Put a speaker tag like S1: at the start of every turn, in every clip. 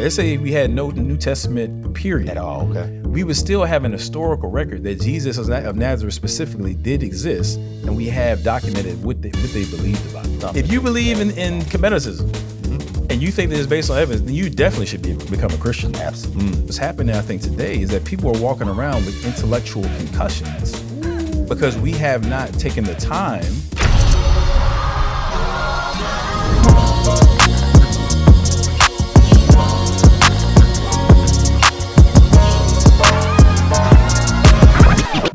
S1: let's say we had no New Testament period
S2: At all, okay.
S1: we would still have an historical record that Jesus of Nazareth specifically did exist, and we have documented what they believed about it. If you believe in Kemeticism, and you think that it's based on evidence, then you definitely should become a Christian.
S2: Absolutely.
S1: What's happening, I think, today is that people are walking around with intellectual concussions because we have not taken the time.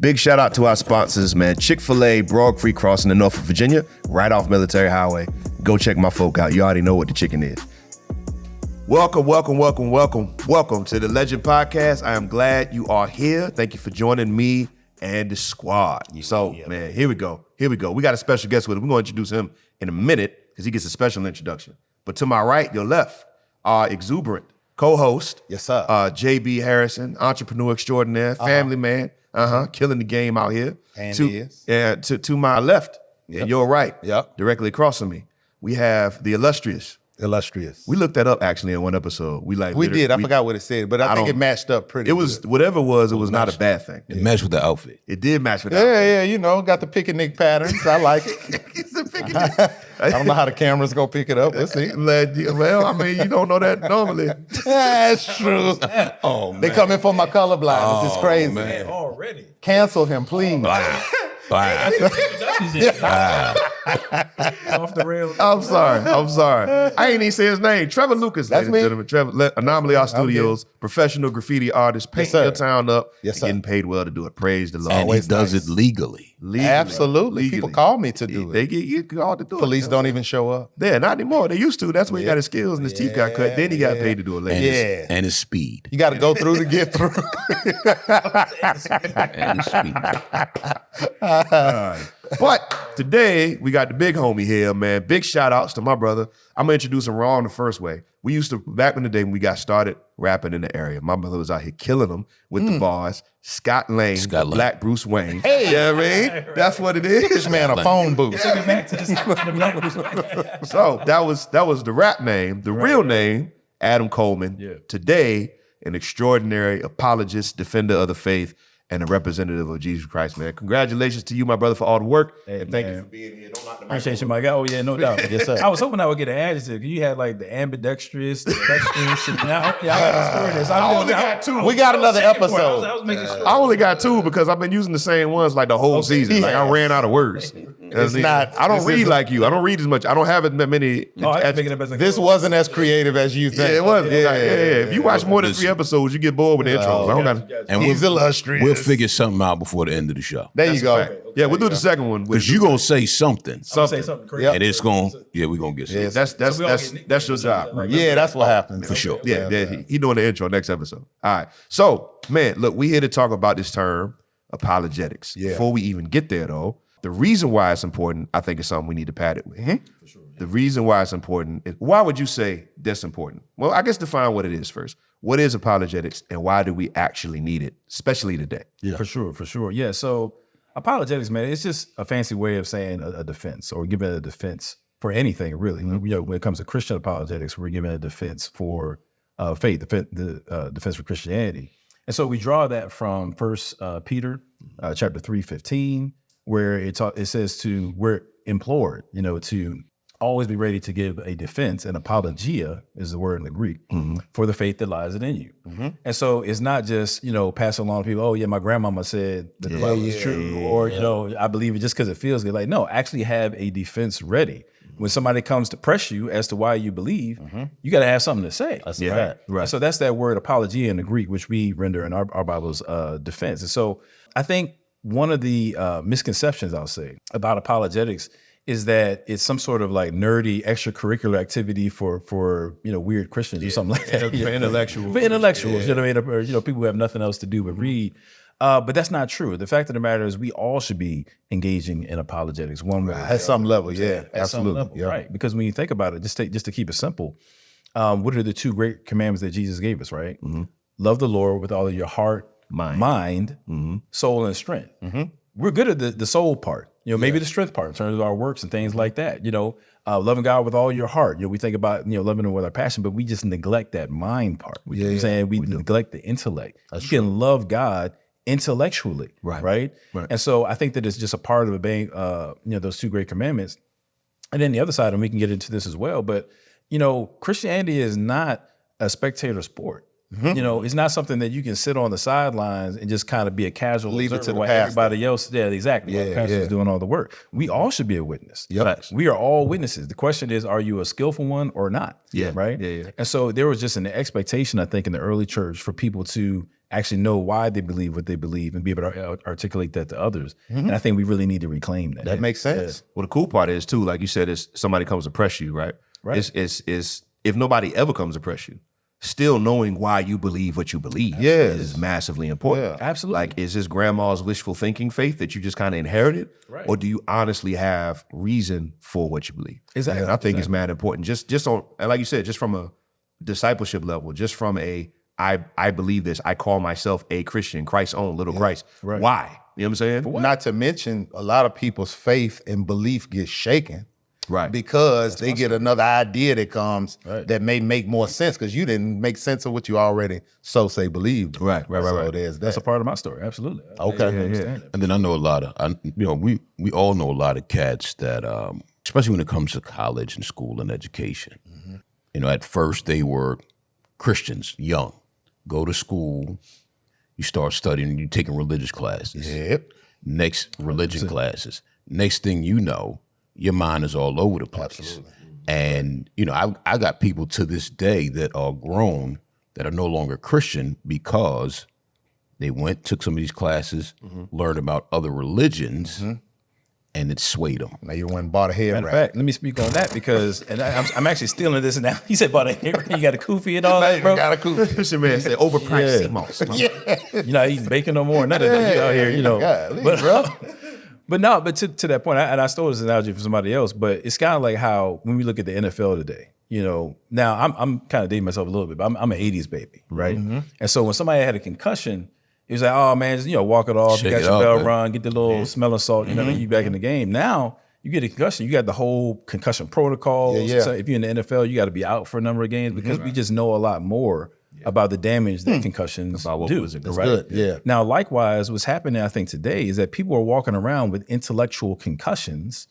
S3: Big shout out to our sponsors, man. Chick-fil-A, Broad Creek Crossing in Norfolk, Virginia, right off Military Highway. Go check my folk out. You already know what the chicken is. Welcome to the Legin podcast. I am glad you are here. Thank you for joining me and the squad. Man, here we go. We got a special guest with us. We're going to introduce him in a minute because he gets a special introduction. But to my right, your left, our exuberant co-host.
S2: Yes, sir.
S3: JB Harrison, entrepreneur extraordinaire, family man. Killing the game out here.
S2: And
S3: to my left, and your right, directly across from me, we have the illustrious.
S2: We
S3: We looked that up actually in one episode.
S2: did. I forgot what it said, but I think it matched up pretty.
S3: It was
S2: good.
S3: whatever it was not a bad thing.
S4: It matched with the outfit.
S3: It did match with
S2: Yeah, you know, got the picnic patterns. I like it. I don't know how the camera's gonna pick it up. Let's see.
S3: Well, I mean, you don't know that normally.
S2: That's true.
S4: Oh, man.
S2: They coming for my color blindness. It's crazy.
S4: man.
S1: Already.
S2: Cancel him, please.
S4: Bye.
S1: Off the rails.
S3: I'm sorry. I ain't even say his name. Trevor Lucas,
S2: That's
S3: ladies
S2: me.
S3: and gentlemen. Trevor, Anomaly Art Studios, professional graffiti artist, painting
S2: sir.
S3: your town up,
S2: Yes,
S3: and
S2: sir.
S3: getting paid well to do it. Praise the Lord.
S4: And he
S2: Always
S4: does
S2: nice.
S4: it legally.
S3: Legally.
S2: Absolutely.
S3: Legally.
S2: People call me to do
S3: They
S2: it.
S3: get you called to do it.
S2: Police don't even show up.
S3: Yeah, not anymore. They used to. That's when he
S2: Yeah.
S3: got his skills and his teeth got cut. Then he got paid to do it
S4: And,
S3: later.
S2: Yeah.
S4: and his speed.
S2: You got to go through to get through.
S4: And his speed.
S3: But today we got the big homie here, man. Big shout outs to my brother. I'm gonna introduce him wrong the first way. We used to, back in the day when we got started rapping in the area, my brother was out here killing them with the bars. Scott Lane,
S4: Scott Lane.
S3: Black Bruce Wayne.
S2: Hey.
S3: You know what I mean? That's what it is.
S2: This man a phone booth.
S1: Back to this.
S3: So that was the rap name. The real name, Adam Coleman.
S1: Yeah.
S3: Today, an extraordinary apologist, defender of the faith, and a representative of Jesus Christ, man. Congratulations to you, my brother, for all the work.
S1: Hey,
S3: and thank
S1: man.
S3: you for being here. Don't knock the
S1: Appreciate you,
S3: microphone.
S1: my guy. Oh, yeah, no doubt.
S2: Yes, sir.
S1: I was hoping I would get an adjective. You had like the ambidextrous, the dexterous. And I got this.
S3: I only got two.
S2: We got another episode.
S1: I was making sure.
S3: I only got two because I've been using the same ones like the whole season. Like I ran out of words.
S2: It's not-
S3: I don't
S2: this
S3: read
S2: isn't-
S3: like you. I don't read as much. I don't have as many.
S1: Oh, I was making it as
S2: This wasn't as creative as you think.
S3: Yeah, it was. Yeah. If you watch more than 3 episodes, you get bored with the intros. I don't got.
S4: And
S2: He's illustrious.
S4: we'll figure something out before the end of the show.
S2: There you go.
S3: Yeah, we'll do the second one.
S4: Because you're going to say something.
S1: Say something crazy.
S2: Yep.
S4: And it's going to, we're going to get something.
S2: Yes.
S3: That's your job. Right?
S2: Yeah, that's what happened.
S4: For sure.
S3: Yeah, he doing the intro next episode. All right. So, man, look, we here to talk about this term, apologetics.
S2: Yeah.
S3: Before we even get there, though, the reason why it's important, I think, is something we need to pad it with.
S2: Mm-hmm.
S3: For sure. The reason why it's important is, why would you say that's important? Well, I guess define what it is first. What is apologetics, and why do we actually need it, especially today?
S4: Yeah.
S1: For sure. Yeah, so apologetics, man, it's just a fancy way of saying a defense or giving a defense for anything, really. You know, when it comes to Christian apologetics, we're giving a defense for faith, the defense for Christianity. And so we draw that from 1 Peter chapter 3:15, where it says we're implored, to always be ready to give a defense, and apologia is the word in the Greek, for the faith that lies in you. And so it's not just, passing along to people, oh yeah, my grandmama said that the Bible is true, or, I believe it just because it feels good. Like, no, actually have a defense ready. When somebody comes to press you as to why you believe, you got to have something to say.
S2: That's
S3: right.
S1: So that's that word apologia in the Greek, which we render in our Bible's defense. And so I think one of the misconceptions, I'll say, about apologetics is that it's some sort of like nerdy extracurricular activity for weird Christians or something like that.
S3: For intellectuals.
S1: For intellectuals, you know what I mean? Or people who have nothing else to do but read. But that's not true. The fact of the matter is we all should be engaging in apologetics one way.
S2: At some level, yeah.
S1: At some level, right? Because when you think about it, just to keep it simple, what are the 2 great commandments that Jesus gave us, right? Love the Lord with all of your heart, mind, soul, and strength. We're good at the soul part. Maybe the strength part in terms of our works and things like that. loving God with all your heart. We think about, loving Him with our passion, but we just neglect that mind part. You know what I'm saying? We neglect the intellect. You can love God intellectually, right? And so I think that it's just a part of obeying, those 2 great commandments. And then the other side, and we can get into this as well, but, Christianity is not a spectator sport. It's not something that you can sit on the sidelines and just kind of be a casual
S2: Leave it to the
S1: while
S2: pastor.
S1: everybody else. Yeah, exactly. While the pastor's doing all the work. We all should be a witness.
S2: Yep.
S1: We are all witnesses. The question is, are you a skillful one or not? Right?
S3: Yeah.
S1: And so there was just an expectation, I think, in the early church for people to actually know why they believe what they believe and be able to articulate that to others. And I think we really need to reclaim that.
S2: That makes sense.
S3: Well, the cool part is too, like you said, is somebody comes to press you, right?
S1: Right.
S3: Is if nobody ever comes to press you, still knowing why you believe what you believe is massively important.
S2: Yeah.
S1: Absolutely.
S3: Like, is this grandma's wishful thinking faith that you just kind of inherited?
S1: Right.
S3: Or do you honestly have reason for what you believe?
S1: Exactly.
S3: And I think it's mad important. Just on, and like you said, just from a discipleship level, just from I believe this, I call myself a Christian, Christ's own little Christ.
S1: Right.
S3: Why? You know what I'm saying?
S2: Not to mention, a lot of people's faith and belief gets shaken.
S3: Right.
S2: Because they get another idea that comes that may make more sense because you didn't make sense of what you already say believed.
S3: Right.
S2: So there's that.
S1: That's a part of my story. Absolutely.
S2: Okay.
S4: And then I know a lot of, we all know a lot of cats that, especially when it comes to college and school and education. At first they were Christians, young, go to school, you start studying, you're taking religious classes.
S2: Yep.
S4: Next religion classes. Next thing you know, your mind is all over the place.
S2: Absolutely.
S4: And, I got people to this day that are grown that are no longer Christian because they took some of these classes, learned about other religions, and it swayed them.
S2: Now you went and bought a head
S1: Matter of
S2: wrap.
S1: fact, let me speak on that because, and I'm actually stealing this now. He said, "But you got a kufi and all that, bro."
S2: Got a cool.
S3: This man said overpriced CMOS.
S1: You're not eating bacon no more. None of that. You out here,
S2: golly,
S1: But,
S2: bro.
S1: but to that point, and I stole this analogy from somebody else, but it's kind of like how when we look at the NFL today, now I'm kind of dating myself a little bit, but I'm an 80s baby, right? And so when somebody had a concussion, it was like, oh man, just, walk it off, you
S4: Shake
S1: got
S4: it
S1: your
S4: off,
S1: bell
S4: man.
S1: run, get the little smell of salt, you back in the game. Now you get a concussion, you got the whole concussion protocol.
S2: Yeah.
S1: So if you're in the NFL, you got to be out for a number of games because we just know a lot more about the damage that concussions do.
S2: That's good. Yeah.
S1: Now, likewise, what's happening, I think, today is that people are walking around with intellectual concussions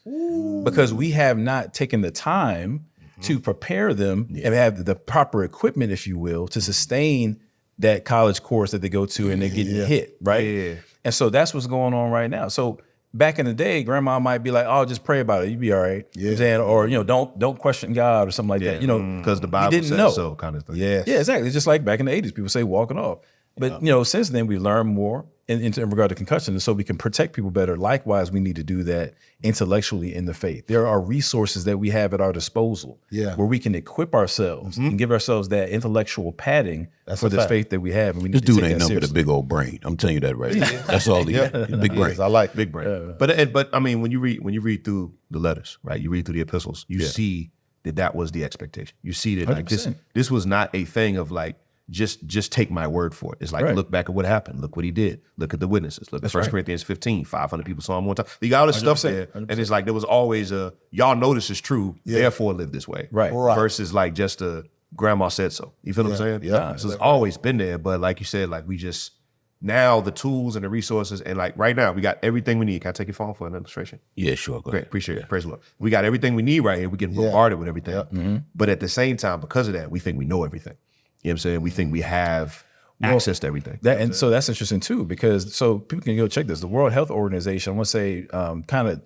S1: because we have not taken the time to prepare them and have the proper equipment, if you will, to sustain that college course that they go to and they're getting hit, right?
S3: Yeah.
S1: And so that's what's going on right now. So back in the day, grandma might be like, oh, just pray about it. You'll be all right. You know what I'm saying? Or, don't question God or something like that.
S3: Because the Bible
S1: didn't
S3: says
S1: know.
S3: so, kind of thing.
S2: Yeah.
S1: Yeah, exactly. It's just like back in the 80s, people say walking off. But, since then, we've learned more in regard to concussion. And so we can protect people better. Likewise, we need to do that intellectually in the faith. There are resources that we have at our disposal where we can equip ourselves and give ourselves that intellectual padding for this faith that we have. And we
S4: This
S1: need to
S4: dude
S1: take
S4: ain't
S1: that
S4: nothing but a
S1: seriously.
S4: big old brain. I'm telling you that right now. That's all he got. Big brain.
S2: I like
S3: Big brain. But I mean, when you read through the letters, right? You read through the epistles, you see that was the expectation. You see that like
S1: 100%.
S3: this was not a thing of like just take my word for it. It's like look back at what happened. Look what he did. Look at the witnesses. Look at 1 Corinthians 15. 500 people saw him one time. You got all this stuff there,
S1: 100%.
S3: and it's like there was always y'all know this is true. Therefore, live this way.
S1: Right.
S3: Versus like just a grandma said so. You feel what I'm saying?
S2: Yeah.
S3: So it's always been there, but like you said, like we just now the tools and the resources, and like right now we got everything we need. Can I take your phone for an illustration?
S4: Yeah, sure. Go
S3: Great,
S4: ahead.
S3: appreciate it. Praise the Lord. We got everything we need right here. We get bombarded with everything. But at the same time, because of that, we think we know everything. You know what I'm saying? We think we have access to everything.
S1: So that's interesting too, because so people can go check this. The World Health Organization, I want to say, kind of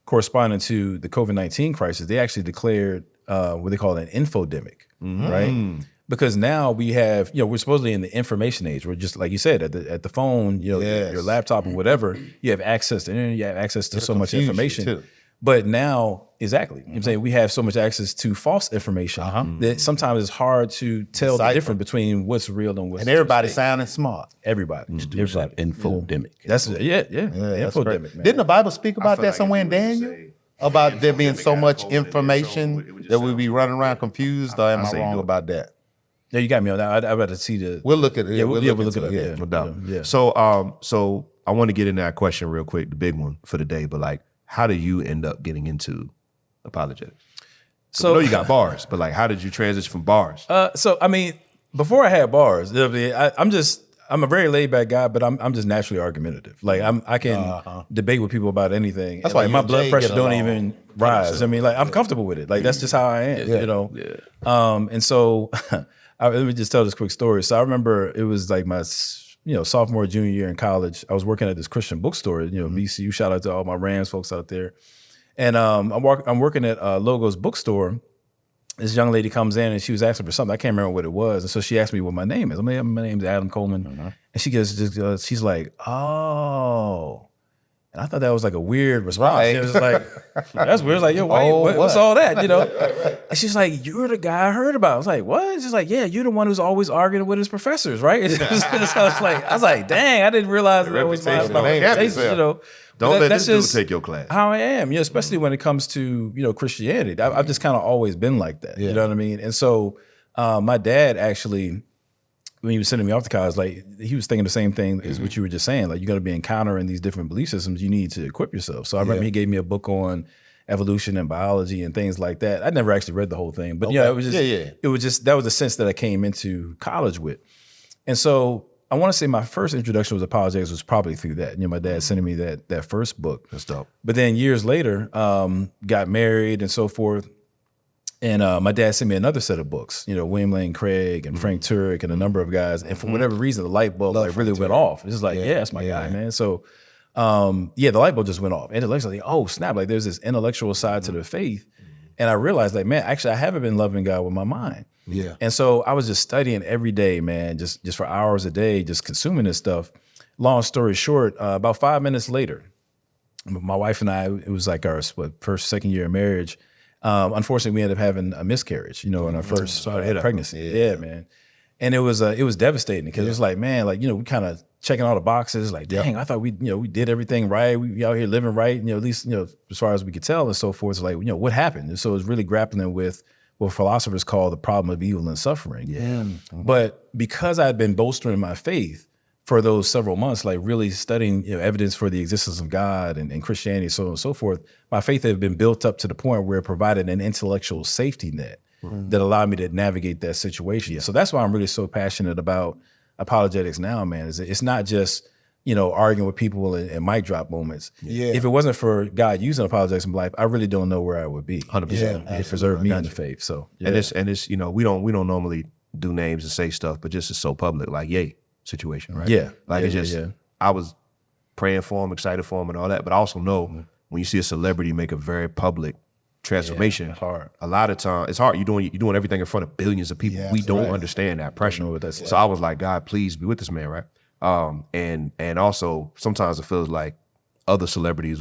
S1: corresponding to the COVID-19 crisis, they actually declared what they call an infodemic, right? Because now we have, we're supposedly in the information age. We're just like you said, at the phone, your laptop or whatever, you have access to the internet, you have access to so much information.
S2: too.
S1: But now, exactly, I'm saying we have so much access to false information that sometimes it's hard to tell the
S2: Decipher.
S1: difference between what's real and what's
S2: And everybody
S1: fake.
S2: sounding smart.
S1: Everybody.
S4: Dude said infodemic.
S1: That's
S2: That's
S1: infodemic,
S2: great.
S1: man.
S2: Didn't the Bible speak about
S3: feel
S2: that
S3: like
S2: somewhere
S3: if
S2: in
S3: you were to
S2: Daniel?
S3: say-
S2: About there being so
S3: Adam
S2: much
S3: Coleman in the show,
S2: information
S3: it would just
S2: that we
S3: sound
S2: be running around confused, or am I
S3: say
S2: wrong
S3: no.
S2: about that?
S1: Yeah, you got me on that. I'd rather see the.
S2: We'll look at it.
S1: we'll look
S2: into
S1: it up. Yeah,
S3: No doubt.
S1: Yeah.
S3: So I want to get in that question real quick, the big one for the day. But like, how do you end up getting into apologetics? So I know you got bars, but like, how did you transition from bars?
S1: So I mean, before I had bars, I'm a very laid back guy, but I'm just naturally argumentative. Like I can debate with people about anything.
S2: That's
S1: And,
S2: why
S1: like
S2: you
S1: my
S2: and
S1: blood
S2: Jay
S1: pressure
S2: get
S1: don't
S2: along.
S1: even rise. I mean, like I'm comfortable with it. Like that's just how I am, you know. And so let me just tell this quick story. So I remember it was like my sophomore, junior year in college. I was working at this Christian bookstore, VCU. Shout out to all my Rams folks out there. And I'm working at Logo's bookstore. This young lady comes in and she was asking for something. I can't remember what it was. And so she asked me what my name is. I'm like, my name's Adam Coleman. And she goes, she's like, oh. And I thought that was like a weird response.
S2: Right.
S1: It was like, that's weird. It's like, yo, what's all that, And she's like, you're the guy I heard about. I was like, what? She's like, yeah, you're the one who's always arguing with his professors, right? So I was like, dang, I didn't realize that was my reputation,
S3: Don't let
S1: that's
S3: this dude take your class.
S1: How I am, especially when it comes to, Christianity. I've just kind of always been like that. You know what I mean? And so my dad actually, when he was sending me off to college, like he was thinking the same thing as what you were just saying. Like you got to be encountering these different belief systems. You need to equip yourself. So I remember he gave me a book on evolution and biology and things like that. I never actually read the whole thing, but it was just, it was just, that was the sense that I came into college with. And so I want to say my first introduction was apologetics was probably through that. My dad sending me that first book.
S3: That's dope.
S1: But then years later, got married and so forth. And my dad sent me another set of books, William Lane Craig and Frank Turek and a number of guys. And for whatever reason, the light bulb really went off. It's just like, that's my guy, man. So the light bulb just went off. Intellectually, oh snap, like there's this intellectual side to the faith. And I realized like, man, actually I haven't been loving God with my mind.
S2: Yeah.
S1: And so I was just studying every day, man, just for hours a day, just consuming this stuff. Long story short, about 5 minutes later, my wife and I, it was like our first, second year of marriage. Unfortunately, we ended up having a miscarriage, in our first pregnancy. Yeah, man. And it was devastating because it was like, man, like, we kind of checking all the boxes, like, dang, I thought we did everything right. We out here living right, at least, as far as we could tell and so forth. It's like, what happened? And so it was really grappling with what philosophers call the problem of evil and suffering. Yeah. But because I had been bolstering my faith for those several months, like really studying evidence for the existence of God and Christianity, so on and so forth, my faith had been built up to the point where it provided an intellectual safety net that allowed me to navigate that situation. So that's why I'm really so passionate about apologetics now, man. It's not just arguing with people in mic drop moments. Yeah. If it wasn't for God using apologetics in my life, I really don't know where I would be.
S3: 100%.
S1: It preserved me in the faith. So
S3: and it's we don't normally do names and say stuff, but just it's so public, like situation, right?
S1: Yeah.
S3: Like I was praying for him, excited for him and all that, but I also know when you see a celebrity make a very public transformation,
S1: it's hard.
S3: A lot of time it's hard. You're doing everything in front of billions of people. We don't understand that pressure. So I was like, God, please be with this man, right? And also sometimes it feels like other celebrity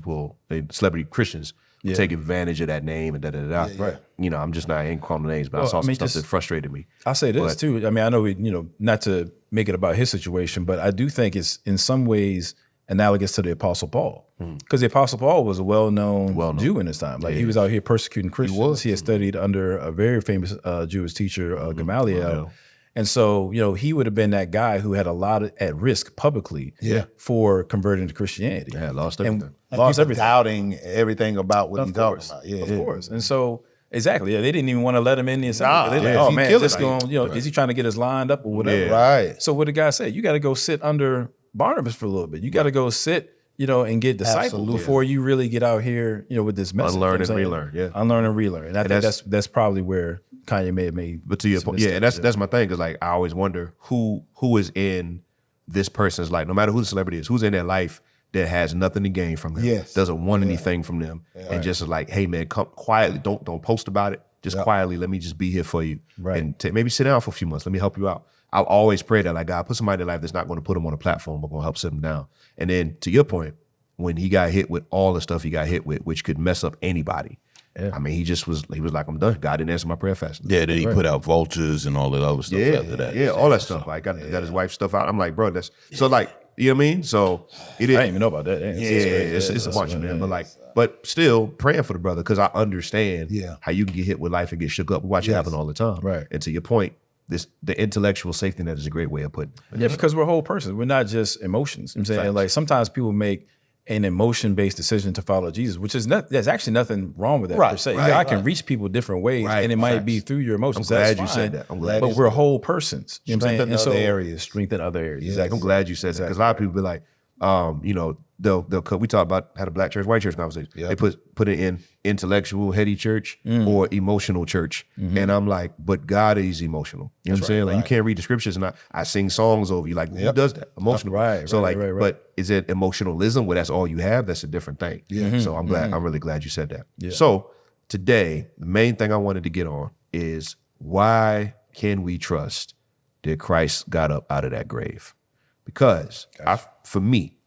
S3: Christians take advantage of that name and da-da-da-da.
S1: Right.
S3: I'm just not ain't calling names, but I saw some stuff that frustrated me.
S1: I'll say this too. I mean, I know not to make it about his situation, but I do think it's in some ways analogous to the Apostle Paul. Because the Apostle Paul was a well-known Jew in his time. Like he was out here persecuting Christians. He had studied under a very famous Jewish teacher, Gamaliel. And so, he would have been that guy who had a lot at risk publicly for converting to Christianity.
S3: Yeah, lost everything.
S2: Lost everything. Doubting everything about what he talked about.
S1: Yeah, of course. And so, exactly. Yeah, they didn't even want to let him in the assembly.
S2: Nah,
S1: They're like, oh man, is this going? Is he trying to get us lined up or whatever?
S2: Right.
S1: So what the guy said, you got to go sit under Barnabas for a little bit. You got to go sit, and get discipled before you really get out here, with this message.
S3: Unlearn and relearn. Yeah.
S1: Unlearn and relearn. And I think that's probably where Kanye may have made.
S3: But to your point, and that's my thing, because like I always wonder who is in this person's life, no matter who the celebrity is, who's in their life that has nothing to gain from them, doesn't want anything from them, and just is like, hey man, come quietly, don't post about it, just quietly, let me just be here for you, and maybe sit down for a few months, let me help you out. I'll always pray that like God put somebody in their life that's not going to put them on a platform, but going to help sit them down. And then to your point, when he got hit with all the stuff he got hit with, which could mess up anybody. Yeah. I mean, he was like, I'm done. God didn't answer my prayer fast enough.
S4: Yeah, then he put out vultures and all that other stuff after that.
S3: Yeah, all that stuff. Like got his wife's stuff out. I'm like, bro, that's so like, you know what I mean? So it is.
S1: I didn't even know about that.
S3: It's a bunch, man. But still praying for the brother, because I understand how you can get hit with life and get shook up. We watch it happen all the time.
S1: Right.
S3: And to your point, the intellectual safety net is a great way of putting it.
S1: Yeah, because we're a whole person. We're not just emotions. You know what I'm saying? Like sometimes people make an emotion-based decision to follow Jesus, which is there's actually nothing wrong with that per se.
S3: Right,
S1: God can reach people different ways, and it might be through your emotions.
S3: I'm glad
S1: That's
S3: you said
S1: fine,
S3: that. I'm glad
S1: but we're whole persons. You know what I'm saying?
S2: Strengthen
S1: And so,
S2: other areas.
S1: Strengthen other areas. Exactly.
S3: I'm glad you said that because a lot of people be like, they'll we talk about had a black church, white church conversation.
S2: Yeah.
S3: They put it in intellectual, heady church or emotional church, and I'm like, but God is emotional. You know what I'm saying? Like you can't read the scriptures and I sing songs over you. Like who does that? Emotional,
S1: Right,
S3: So
S1: right,
S3: like,
S1: right.
S3: but is it emotionalism where that's all you have? That's a different thing. Yeah. So I'm glad. I'm really glad you said that. Yeah. So today, the main thing I wanted to get on is why can we trust that Christ got up out of that grave? Because for me,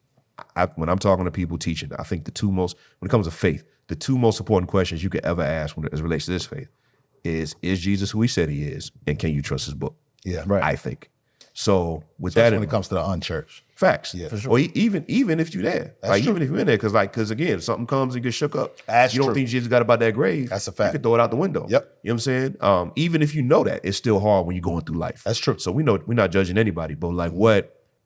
S3: when I'm talking to people teaching, I think when it comes to faith, the two most important questions you could ever ask as it relates to this faith is Jesus who he said he is? And can you trust his book?
S2: Yeah.
S1: Right.
S3: I think. So with
S2: That's
S3: that,
S2: when it comes to the unchurched.
S3: facts.
S2: Yeah, for sure.
S3: Or even if you're there. Even if you're in there, because again, if something comes and gets shook up,
S2: That's
S3: you don't
S2: true.
S3: think Jesus got about that grave.
S2: That's a fact.
S3: You can throw it out the window.
S2: Yep.
S3: You know what I'm saying? Even if you know that, it's still hard when you're going through life.
S2: That's true.
S3: So we know we're not judging anybody, but like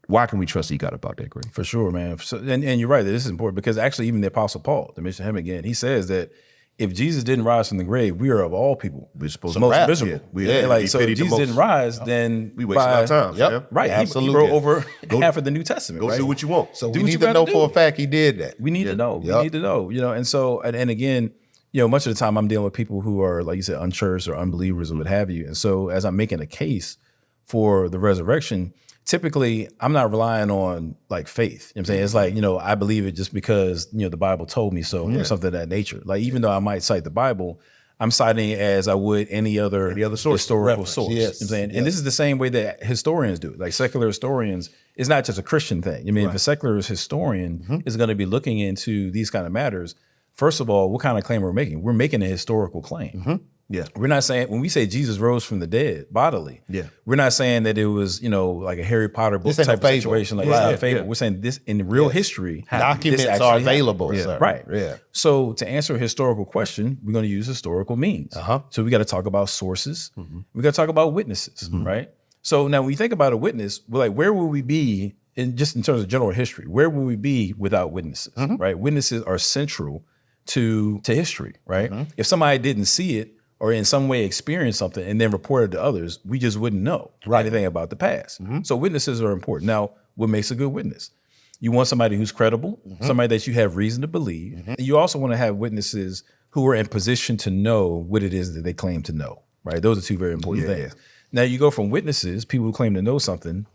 S3: why can we trust he got about that grave?
S1: For sure, man. So, and you're right, this is important because actually even the Apostle Paul, to mention him again, he says that if Jesus didn't rise from the grave, we are of all people
S3: We're supposed
S1: most
S3: to
S1: miserable.
S3: Yeah,
S1: Like
S3: he
S1: so, if
S3: pitied the
S1: Jesus
S3: most.
S1: didn't rise, then
S3: We wasting our time.
S2: Yep.
S3: fam.
S1: Right,
S2: Absolutely.
S1: he wrote over half of the New Testament.
S3: Go
S1: right?
S3: do what you want.
S2: So
S1: Do
S2: we
S1: what
S2: need
S1: you
S2: to
S1: gotta
S2: know
S1: do.
S2: for a fact he did that.
S1: We need to know.
S2: Yep.
S1: We need to know. And so and again, much of the time I'm dealing with people who are, like you said, unchurched or unbelievers or what have you. And so as I'm making a case for the resurrection, typically I'm not relying on like faith. You know what I'm saying? It's like, I believe it just because, the Bible told me so or something of that nature. Like even though I might cite the Bible, I'm citing it as I would any other
S3: source.
S1: historical source.
S2: Yes.
S1: You know what I'm saying? And this is the same way that historians do it. Like secular historians, it's not just a Christian thing. I mean, if a secular historian is going to be looking into these kind of matters, first of all, what kind of claim we're making? We're making a historical claim.
S3: Yeah.
S1: We're not saying, when we say Jesus rose from the dead bodily,
S3: Yeah.
S1: we're not saying that it was, like a Harry Potter book
S2: This ain't
S1: type
S2: a
S1: of
S2: fable.
S1: situation. Like
S2: Right.
S1: it's not a fable.
S3: Yeah.
S1: We're saying this in real history.
S2: Documents
S1: this
S2: are
S1: actually happened.
S2: available,
S3: Yeah.
S2: sir.
S1: Right.
S2: Yeah.
S1: So to answer a historical question, we're going to use historical means. So we got to talk about sources. We got to talk about witnesses, right? So now when you think about a witness, we're like, where will we be in terms of general history? Where will we be without witnesses, right? Witnesses are central to history, right? If somebody didn't see it or in some way experience something and then report it to others, we just wouldn't know anything about the past. So witnesses are important. Now, what makes a good witness? You want somebody who's credible, somebody that you have reason to believe. And you also want to have witnesses who are in position to know what it is that they claim to know, right? Those are two very important things. Now you go from witnesses, people who claim to know something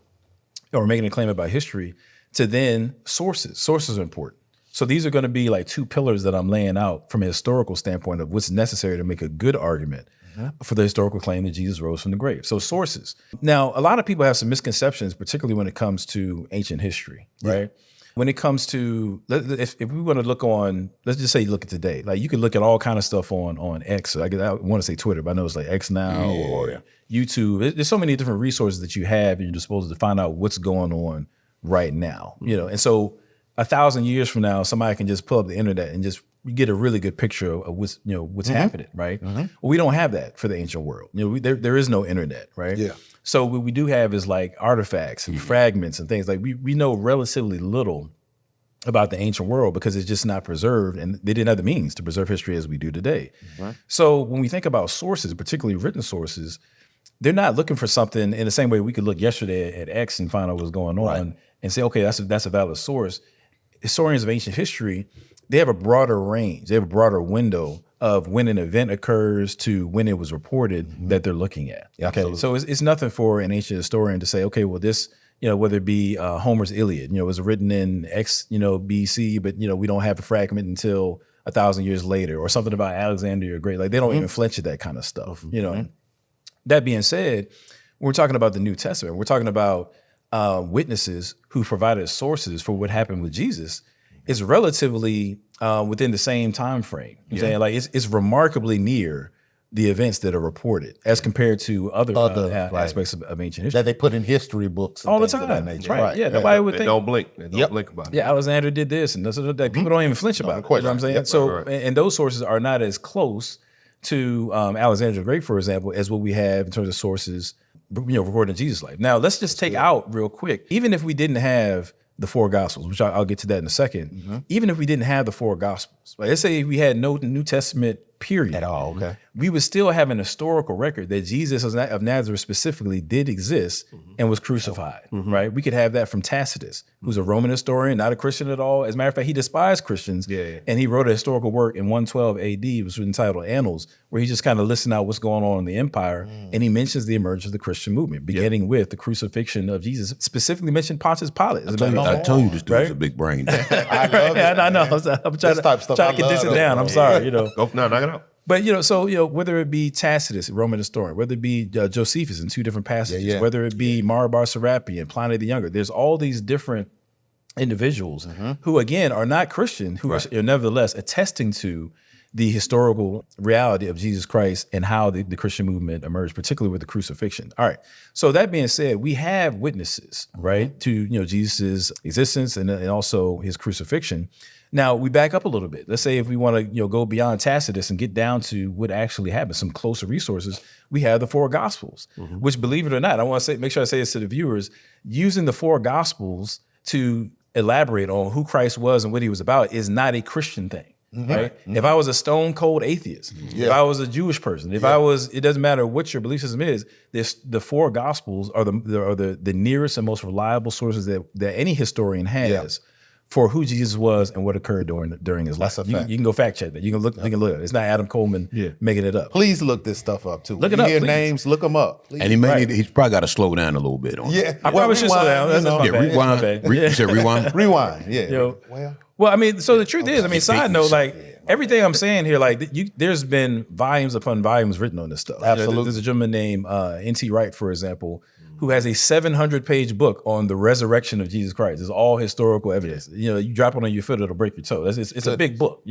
S1: or making a claim about history, to then sources. Sources are important. So these are going to be like two pillars that I'm laying out from a historical standpoint of what's necessary to make a good argument for the historical claim that Jesus rose from the grave. So sources. Now, a lot of people have some misconceptions, particularly when it comes to ancient history, right? When it comes to, if we want to look on, let's just say look at today. Like you can look at all kind of stuff on X. I want to say Twitter, but I know it's like X now or YouTube. There's so many different resources that you have at your disposal to find out what's going on right now. And so 1,000 years from now, somebody can just pull up the internet and just get a really good picture of what's happening, right? Well, we don't have that for the ancient world. There is no internet, right? Yeah. So what we do have is like artifacts and fragments and things. Like we know relatively little about the ancient world because it's just not preserved, and they didn't have the means to preserve history as we do today. So when we think about sources, particularly written sources, they're not looking for something in the same way we could look yesterday at X and find out what's going on and say, okay, that's a valid source. Historians of ancient history, they have a broader range. They have a broader window of when an event occurs to when it was reported that they're looking at. Okay, so it's nothing for an ancient historian to say, okay, well this, whether it be Homer's Iliad, it was written in X, BC, but we don't have a fragment until 1,000 years later, or something about Alexander the Great. Like they don't even flinch at that kind of stuff. That being said, when we're talking about the New Testament, we're talking about witnesses who provided sources for what happened with Jesus. It's relatively within the same time frame. I'm saying like it's remarkably near the events that are reported as compared to other aspects of ancient history
S2: that they put in history books and
S1: all the
S2: things of
S1: time.
S2: that nature.
S1: Right? Yeah, nobody would
S3: They
S1: think.
S3: don't blink. They don't blink about it.
S1: Yeah, Alexander did this, and this, that. People don't even flinch about it. You know what I'm saying? So, and those sources are not as close to Alexander the Great, for example, as what we have in terms of sources, recorded in Jesus' life. Now, let's just take out real quick. Even if we didn't have the four gospels, which I'll get to that in a second. Even if we didn't have the four gospels, like let's say we had no New Testament period
S2: At all, okay.
S1: we would still have an historical record that Jesus of Nazareth specifically did exist and was crucified, right? We could have that from Tacitus, who's a Roman historian, not a Christian at all. As a matter of fact, he despised Christians, and he wrote a historical work in 112 AD, it was entitled Annals, where he just kind of listed out what's going on in the empire, and he mentions the emergence of the Christian movement, beginning with the crucifixion of Jesus, specifically mentioned Pontius Pilate.
S4: I told you this dude was a big brain.
S2: I love it.
S1: I know. I'm trying
S2: type of stuff
S1: to
S2: I
S1: condense
S2: love,
S1: it down.
S2: though.
S1: I'm sorry,
S3: Knock it out.
S1: But, whether it be Tacitus, Roman historian, whether it be Josephus in two different passages, whether it be Marabar Serapion, Pliny the Younger, there's all these different individuals who, again, are not Christian, who are nevertheless attesting to the historical reality of Jesus Christ and how the Christian movement emerged, particularly with the crucifixion. All right. So that being said, we have witnesses, right, to Jesus's existence and also his crucifixion. Now we back up a little bit. Let's say if we want to go beyond Tacitus and get down to what actually happened, some closer resources, we have the four gospels, which, believe it or not, I want to make sure I say this to the viewers, using the four gospels to elaborate on who Christ was and what he was about is not a Christian thing. Right? If I was a stone cold atheist, if I was a Jewish person, if I was, it doesn't matter what your belief system is, the four gospels are the nearest and most reliable sources that any historian has for who Jesus was and what occurred during his life.
S2: That's a fact.
S1: You can go fact check that. You can look. It's not Adam Coleman making it up.
S2: Please look this stuff up too.
S1: Look it
S2: you
S1: up,
S2: hear
S1: please.
S2: names, look them up. Please.
S4: And he's probably got to slow down a little bit on it.
S1: I probably should slow down. That's my bad.
S4: Rewind.
S1: That's my bad.
S4: You said rewind?
S2: Rewind, yeah.
S1: Well, I mean, so the truth is, side note, like everything I'm saying here, like there's been volumes upon volumes written on this stuff.
S2: Absolutely.
S1: There's a gentleman named N.T. Wright, for example, who has a 700-page book on the resurrection of Jesus Christ. It's all historical evidence. You drop it on your foot, it'll break your toe. It's a big book.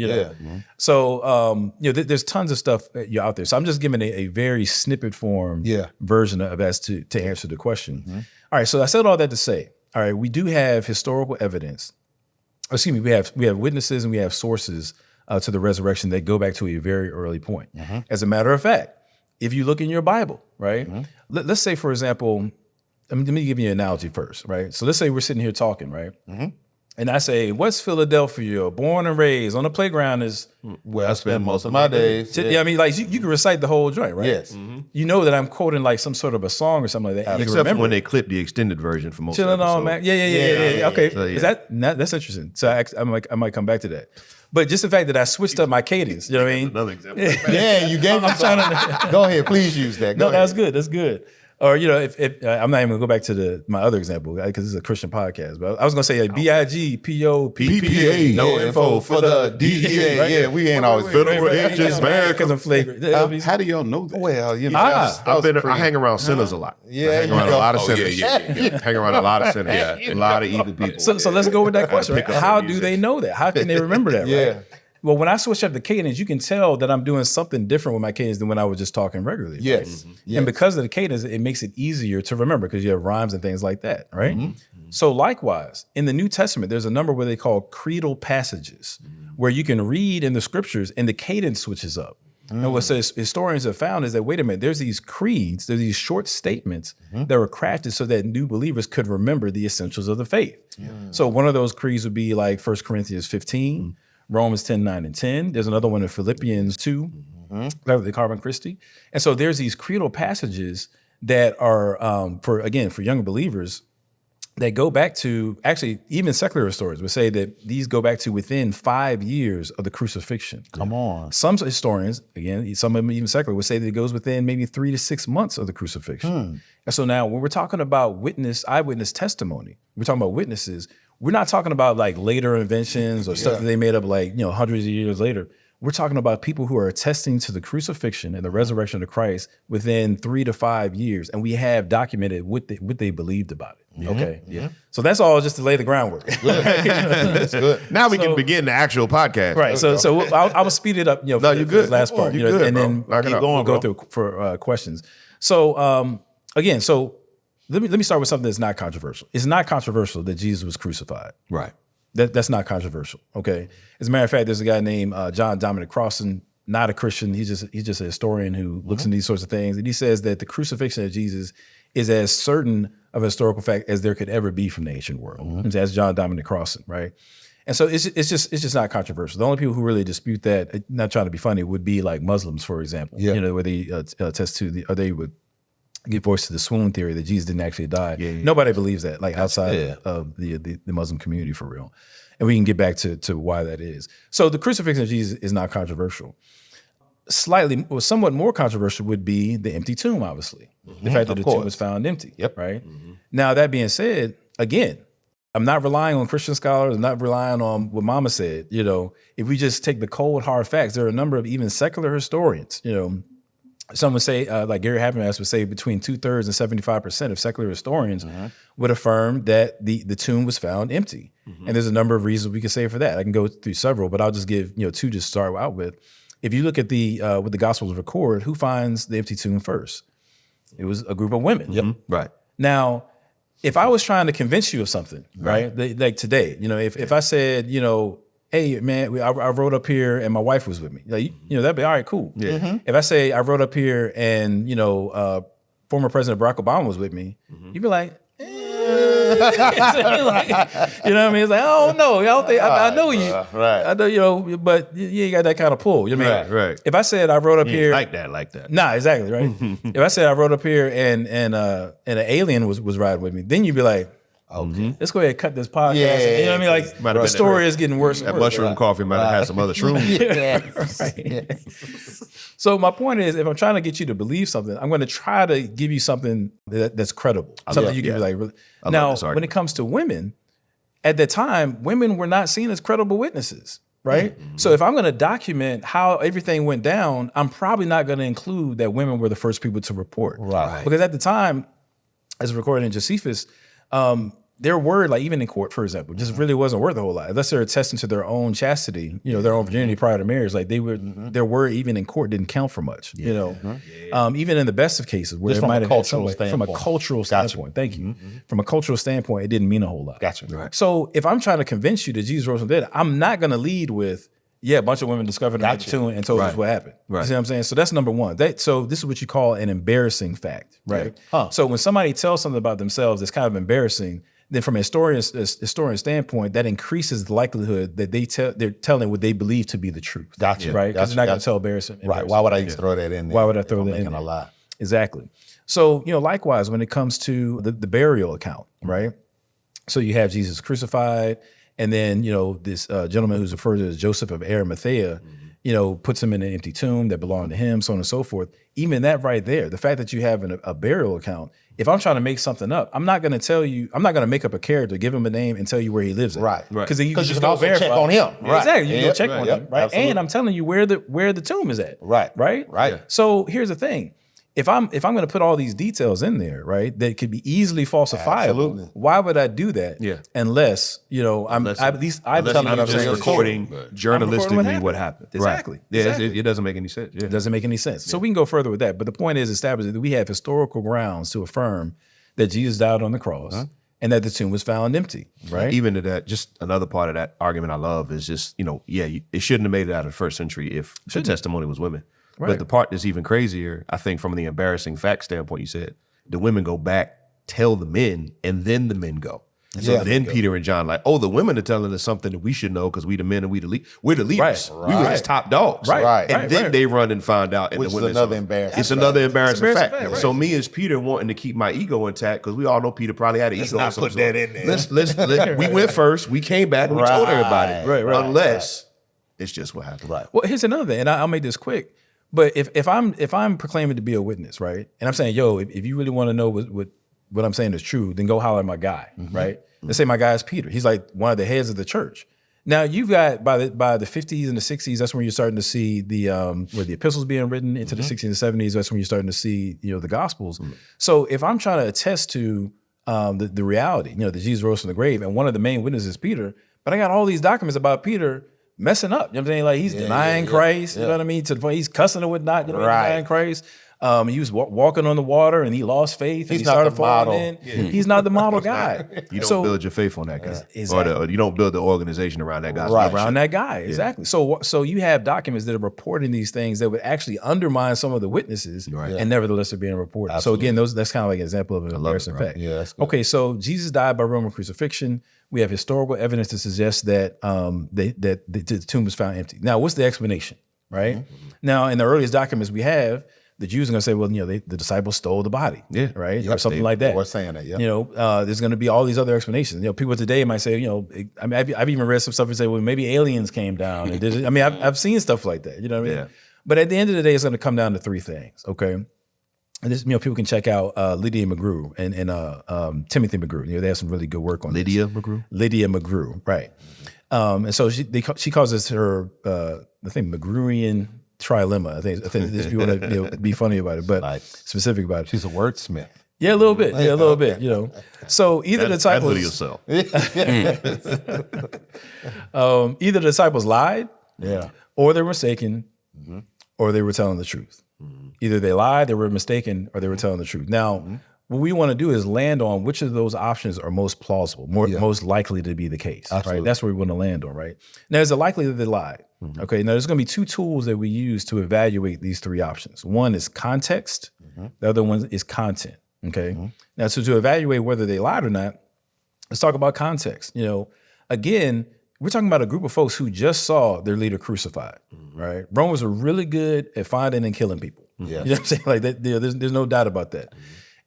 S1: So there's tons of stuff out there. So I'm just giving a very snippet form version of as to answer the question. All right. So I said all that to say, all right, we do have historical evidence. Excuse me. We have witnesses and we have sources to the resurrection that go back to a very early point. As a matter of fact, if you look in your Bible, right? Let's say, for example, let me give you an analogy first, right? So let's say we're sitting here talking, right? And I say, West Philadelphia, born and raised on the playground is
S2: where I spend most of my days.
S1: Yeah, I mean, like you can recite the whole joint, right?
S2: Yes.
S1: You know that I'm quoting like some sort of a song or something like that.
S3: Except for when they clip the extended version for most
S1: Chilling on, man. Yeah. Okay,
S3: So,
S1: is that's interesting. So I might come back to that. But just the fact that I switched up my cadence, you know what I mean?
S3: Another example.
S2: Yeah, you gave me something. Go ahead, please use that. Go
S1: No,
S2: ahead.
S1: that's good. That's good. Or if I'm not even gonna go back to my other example because this is a Christian podcast, but I was gonna say BIGPO
S3: PPA,
S2: No info for the DEA.
S1: Right?
S2: Yeah, we ain't always
S3: Federal agents, man.
S1: Because I'm flagrant.
S4: How do y'all know that?
S2: Well,
S3: I hang around sinners a lot.
S2: Yeah,
S3: I hang
S2: you
S3: around a
S2: go.
S3: lot of
S4: Oh,
S3: sinners.
S4: yeah.
S3: Hang around a lot of sinners. A lot of evil people.
S1: So let's go with that question. Right?
S3: pick up
S1: How
S3: the
S1: do
S3: music.
S1: they know that? How can they remember that?
S2: Yeah.
S1: Right? Well, when I switch up the cadence, you can tell that I'm doing something different with my cadence than when I was just talking regularly.
S2: Yes.
S1: Right? And because of the cadence, it makes it easier to remember because you have rhymes and things like that, right? So likewise, in the New Testament, there's a number where they call creedal passages, where you can read in the scriptures and the cadence switches up. And what historians have found is that, wait a minute, there's these creeds, there's these short statements that were crafted so that new believers could remember the essentials of the faith. So one of those creeds would be like 1 Corinthians 15, Romans 10, 9, and 10. There's another one in Philippians 2, the Carbon Christi. And so there's these creedal passages that are, for younger believers, that go back to, actually, even secular historians would say that these go back to within 5 years of the crucifixion.
S2: Come on.
S1: Some historians, again, some of them even secular, would say that it goes within maybe 3 to 6 months of the crucifixion. And so now when we're talking about eyewitness testimony, we're talking about witnesses, we're not talking about like later inventions or stuff that they made up like, hundreds of years later. We're talking about people who are attesting to the crucifixion and the resurrection of Christ within 3 to 5 years. And we have documented what they believed about it. Okay. Yeah. So that's all just to lay the groundwork.
S2: That's good.
S3: Now we can begin the actual podcast.
S1: Right. So I will speed it up, for
S3: you're
S1: the
S3: good.
S1: last part.
S3: You're good,
S1: and
S3: bro.
S1: then
S3: Knock it out.
S1: we'll go through for questions. So again, let me start with something that's not controversial. It's not controversial that Jesus was crucified.
S3: Right.
S1: That's not controversial. Okay. As a matter of fact, there's a guy named John Dominic Crossan, not a Christian. He's just a historian who looks into these sorts of things, and he says that the crucifixion of Jesus is as certain of a historical fact as there could ever be from the ancient world. And that's John Dominic Crossan, right? And so it's just not controversial. The only people who really dispute that, not trying to be funny, would be like Muslims, for example.
S2: Yeah.
S1: You know, where they attest to or they would give voice to the swoon theory that Jesus didn't actually die. Nobody believes that, like outside of the Muslim community, for real. And we can get back to why that is. So the crucifixion of Jesus is not controversial. Somewhat more controversial would be the empty tomb, obviously. The fact that the tomb was found empty, right? Now, that being said, again, I'm not relying on Christian scholars. I'm not relying on what Mama said. You know, if we just take the cold, hard facts, there are a number of even secular historians, you know, some would say, like Gary Habermas would say, between 2/3 and 75% of secular historians would affirm that the tomb was found empty. And there's a number of reasons we can say for that. I can go through several, but I'll just give, two to start out with. If you look at what the Gospels record, who finds the empty tomb first? It was a group of women.
S3: Right.
S1: Now, if I was trying to convince you of something, right? Like today, if I said, hey, man, I wrote up here and my wife was with me, that'd be all right, cool. If I say I wrote up here and, former President Barack Obama was with me, you'd be like, you know what I mean? It's like, oh no, y'all think I know you, I know, but you ain't got that kind of pull. You know what I mean?
S3: Right.
S1: If I said I wrote up here,
S3: like that.
S1: nah, exactly, right. If I said I wrote up here and an alien was riding with me, then you'd be like, okay, let's go ahead and cut this podcast.
S2: Yeah,
S1: You know what I mean? Like the story is getting worse.
S3: That mushroom coffee might have had some other shrooms.
S1: Right. So my point is, if I'm trying to get you to believe something, I'm going to try to give you something that's credible, something you can be like. Really. Now, when it comes to women, at the time, women were not seen as credible witnesses, right? So if I'm going to document how everything went down, I'm probably not going to include that women were the first people to report,
S2: Right.
S1: Because at the time, as recorded in Josephus, their word, like even in court, for example, just really wasn't worth a whole lot unless they're attesting to their own chastity, their own virginity prior to marriage. Like they would, their word even in court didn't count for much. Even in the best of cases, where
S2: Just
S1: it
S2: from a
S1: might have
S2: cultural
S1: from a cultural standpoint. Thank you. From a cultural standpoint, it didn't mean a whole lot.
S2: Gotcha. Right.
S1: So if I'm trying to convince you that Jesus rose from the dead, I'm not going to lead with, a bunch of women discovered the tomb and told us what happened. Right. You see what I'm saying? So that's number one. So this is what you call an embarrassing fact, right? So when somebody tells something about themselves that's kind of embarrassing, then from a historian standpoint, that increases the likelihood that they're telling what they believe to be the truth.
S2: Gotcha.
S1: Right? Because they're not going to tell embarrassing.
S2: Right. Why would I just throw that in there?
S1: Why would I throw that in
S2: there?
S1: there?
S2: A lie.
S1: Exactly. So, likewise, when it comes to the burial account, right? So you have Jesus crucified, and then, this gentleman who's referred to as Joseph of Arimathea, puts him in an empty tomb that belonged to him, so on and so forth. Even that right there, the fact that you have a burial account, if I'm trying to make something up, I'm not going to make up a character, give him a name, and tell you where he lives at.
S2: Right.
S1: Because you
S2: can also check on him. Right.
S1: Exactly. You can go check on him. Right.
S2: Absolutely.
S1: And I'm telling you where the tomb is at.
S2: Right.
S1: Right.
S2: Right.
S1: So here's the thing. If I'm going to put all these details in there, right, that could be easily falsifiable.
S2: Absolutely.
S1: Why would I do that?
S3: Yeah.
S1: Unless I'm
S3: just recording journalistically what happened.
S1: Exactly.
S3: Right. Yeah,
S1: exactly.
S3: it doesn't make any sense. Yeah.
S1: It doesn't make any sense. So we can go further with that. But the point is established that we have historical grounds to affirm that Jesus died on the cross and that the tomb was found empty. Right.
S3: Even to that, just another part of that argument I love is just, it shouldn't have made it out of the first century if the testimony was women. Right. But the part that's even crazier, I think, from the embarrassing fact standpoint, you said the women go back, tell the men, and then the men go. And so then Peter and John like, the women are telling us something that we should know because we the men and we're the leaders.
S1: Right.
S3: We were his top dogs.
S2: Right.
S3: And then they run and find out. And
S2: Which
S3: the
S2: is
S3: women
S2: another embarrassing
S3: It's another embarrassing fact.
S1: Right.
S3: So me as Peter wanting to keep my ego intact, because we all know Peter probably had an ego.
S2: Let's not put that in there.
S3: Let's we went first, we came back, and we told everybody.
S1: Right.
S3: Unless it's just what happened.
S2: Right.
S1: Well, here's another thing, and I'll make this quick. But if I'm proclaiming to be a witness, right, and I'm saying, if you really want to know what I'm saying is true, then go holler at my guy, right? Let's say my guy is Peter. He's like one of the heads of the church. Now you've got by the 50s and the 60s, that's when you're starting to see where the epistles being written into the 60s and 70s. That's when you're starting to see the Gospels. So if I'm trying to attest to the reality, that Jesus rose from the grave, and one of the main witnesses is Peter, but I got all these documents about Peter messing up. You know what I'm saying? Like he's denying Christ. You know what I mean? To the point he's cussing and whatnot. Denying Christ. He was walking on the water and he lost faith and
S2: He's
S1: he
S2: not
S1: started
S2: the
S1: falling
S2: model.
S1: in. He's not the model guy.
S3: You don't
S1: So-
S3: build your faith on that guy,
S1: Exactly.
S3: or you don't build the organization around that guy.
S2: Right.
S1: around that guy, exactly. So you have documents that are reporting these things that would actually undermine some of the witnesses, and nevertheless are being reported.
S2: Absolutely.
S1: So again, that's kind of like an example of an embarrassing fact.
S2: Yeah, that's good.
S1: Okay, so Jesus died by Roman crucifixion. We have historical evidence to suggest that the tomb was found empty. Now, what's the explanation, right? Now, in the earliest documents we have, the Jews are going to say, well, the disciples stole the body, right, or something like that.
S2: We're saying that,
S1: There's going to be all these other explanations. People today might say, I've even read some stuff and say, well, maybe aliens came down and did it. I mean, I've seen stuff like that. You know what I mean?
S3: Yeah.
S1: But at the end of the day, it's going to come down to three things. Okay. And this, people can check out Lydia McGrew and Timothy McGrew. They have some really good work on
S3: Lydia
S1: this.
S3: McGrew?
S1: Lydia McGrew, right. And so she calls this her, I think, McGrewian trilemma. I think if you want to be funny about it, but specific about it.
S2: She's a wordsmith.
S1: Yeah, a little bit. Yeah, a little bit. So either the disciples,
S3: yourself.
S1: either the disciples lied,
S2: Yeah.
S1: or they were mistaken, or they were telling the truth. Either they lied, they were mistaken, or they were telling the truth. Now, what we want to do is land on which of those options are most plausible, most likely to be the case.
S2: Absolutely.
S1: Right? That's what we want to land on. Right now, is it likely that they lied? Okay. Now, there's going to be two tools that we use to evaluate these three options. One is context. The other one is content. Okay. Now, so to evaluate whether they lied or not, let's talk about context. Again, we're talking about a group of folks who just saw their leader crucified, right? Romans were really good at finding and killing people.
S2: Yeah.
S1: You know what I'm saying? Like that, there's no doubt about that.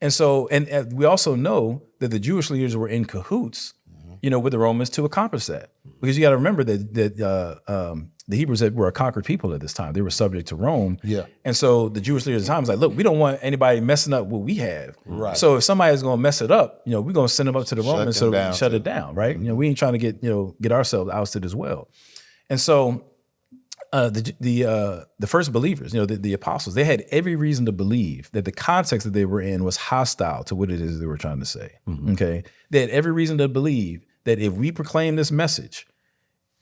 S1: And so, and we also know that the Jewish leaders were in cahoots, with the Romans to accomplish that. Because you got to remember that the Hebrews were a conquered people at this time. They were subject to Rome.
S2: Yeah.
S1: And so the Jewish leaders at the time was like, look, we don't want anybody messing up what we have.
S2: Right.
S1: So if somebody's going to mess it up, we're going to send them up to the Romans
S2: them
S1: so
S2: down
S1: shut it down, right? We ain't trying to get ourselves ousted as well. And so the first believers, the apostles, they had every reason to believe that the context that they were in was hostile to what it is they were trying to say. Okay. They had every reason to believe that if we proclaim this message,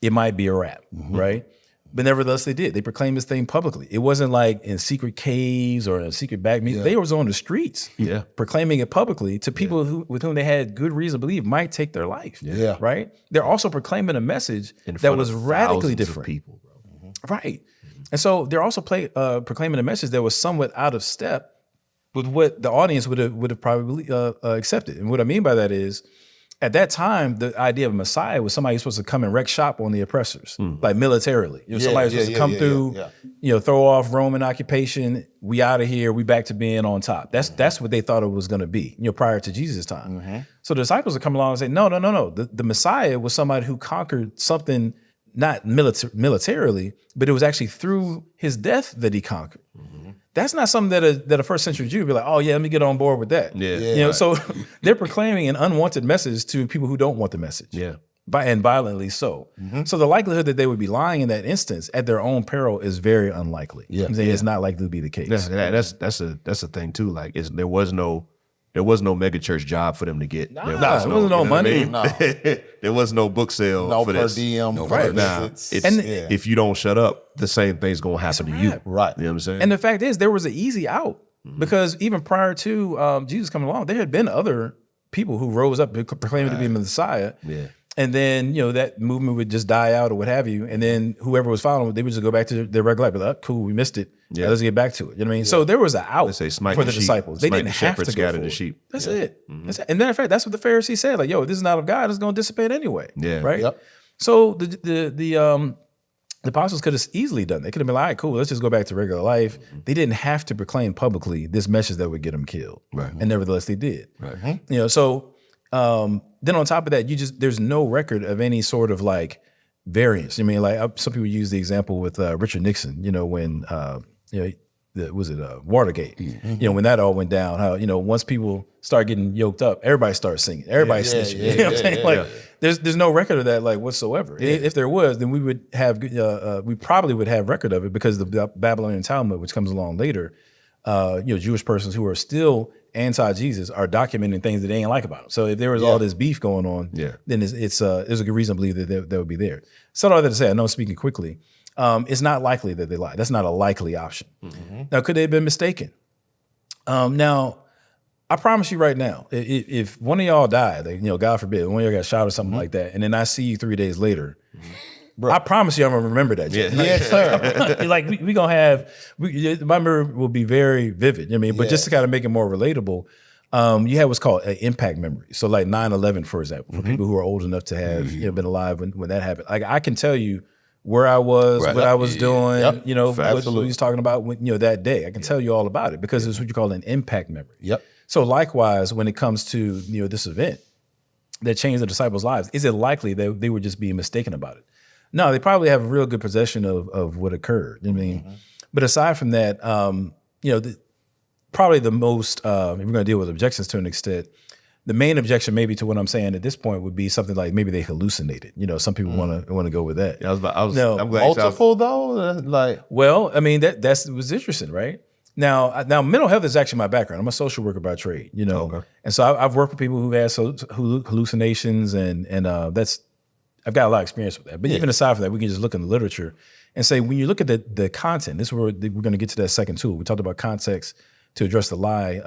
S1: it might be a wrap, right? But nevertheless, they did. They proclaimed this thing publicly. It wasn't like in secret caves or in secret back meetings. They was on the streets, proclaiming it publicly to people with whom they had good reason to believe might take their life.
S2: Yeah.
S1: Right. They're also proclaiming a message that
S3: front
S1: was
S3: of
S1: radically
S3: thousands of
S1: different.
S3: people, bro.
S1: Right. And so they're also proclaiming a message that was somewhat out of step with what the audience would have probably accepted. And what I mean by that is, at that time, the idea of a Messiah was somebody who's supposed to come and wreck shop on the oppressors, like militarily. Somebody who's supposed to come through, throw off Roman occupation. We out of here. We back to being on top. That's what they thought it was going to be, prior to Jesus' time. So the disciples would come along and say, no. The Messiah was somebody who conquered something not militarily, but it was actually through his death that he conquered. That's not something that a first century Jew would be like, oh yeah, let me get on board with that. So they're proclaiming an unwanted message to people who don't want the message. Yeah. And violently so. So the likelihood that they would be lying in that instance at their own peril is very unlikely. I'm saying it's not likely to be the case.
S3: That's a thing too. Like there was no mega church job for them to get.
S1: There wasn't no money.
S3: There was no book sale
S2: No
S3: for
S2: per
S3: this.
S2: diem.
S3: No,
S2: for
S3: nah,
S2: visits.
S3: if you don't shut up, the same thing's gonna happen to you.
S2: Right.
S3: You know what I'm saying?
S1: And the fact is, there was an easy out because even prior to Jesus coming along, there had been other people who rose up proclaiming to be the Messiah. Yeah. And then, that movement would just die out or what have you. And then whoever was following, they would just go back to their regular life. Be like, oh, cool, we missed it. Yeah. Let's get back to it. You know what I mean? So there was an out for the disciples. They didn't have to go
S3: the sheep.
S1: That's it. That's it. And matter of fact, that's what the Pharisees said. Like, yo, if this is not of God, it's going to dissipate anyway. Yeah. Right? Yep. So the apostles could have easily done. They could have been like, all right, cool, let's just go back to regular life. They didn't have to proclaim publicly this message that would get them killed. Right. And nevertheless, they did. Right. So then on top of that, there's no record of any sort of like variance. I mean, like some people use the example with Richard Nixon, when Watergate, when that all went down, how, once people start getting yoked up, everybody starts singing, everybody snitching. You know what I'm saying? Like there's no record of that like whatsoever. Yeah. If there was, then we would have, we probably would have record of it because the Babylonian Talmud, which comes along later, Jewish persons who are still anti-Jesus are documenting things that they ain't like about him. So if there was all this beef going on, then there's a good reason to believe that would be there. So all that to say, I know I'm speaking quickly, it's not likely that they lied. That's not a likely option. Now, could they have been mistaken? Now, I promise you right now, if one of y'all died, like, God forbid, one of y'all got shot or something like that, and then I see you 3 days later, I promise you I'm gonna remember that.
S2: Yeah. Yes, sir.
S1: Like we gonna have, my memory will be very vivid. I mean, but just to kind of make it more relatable, you have what's called an impact memory. So like 9/11, for example, for people who are old enough to have been alive when that happened. Like I can tell you where I was, what I was doing, what we was talking about when, that day. I can tell you all about it because it's what you call an impact memory.
S2: Yep.
S1: So likewise, when it comes to this event that changed the disciples' lives, is it likely that they were just being mistaken about it? No, they probably have a real good possession of what occurred. I mean, but aside from that, probably the most, if we're going to deal with objections to an extent, the main objection maybe to what I'm saying at this point would be something like maybe they hallucinated. Some people want to go with that.
S3: Yeah, I'm glad
S2: Multiple though,
S1: Well, I mean that was interesting, right? Now mental health is actually my background. I'm a social worker by trade, and so I've worked with people who have hallucinations, and that's, I've got a lot of experience with that. But even aside from that, we can just look in the literature and say when you look at the content, this is where we're going to get to that second tool. We talked about context to address the lie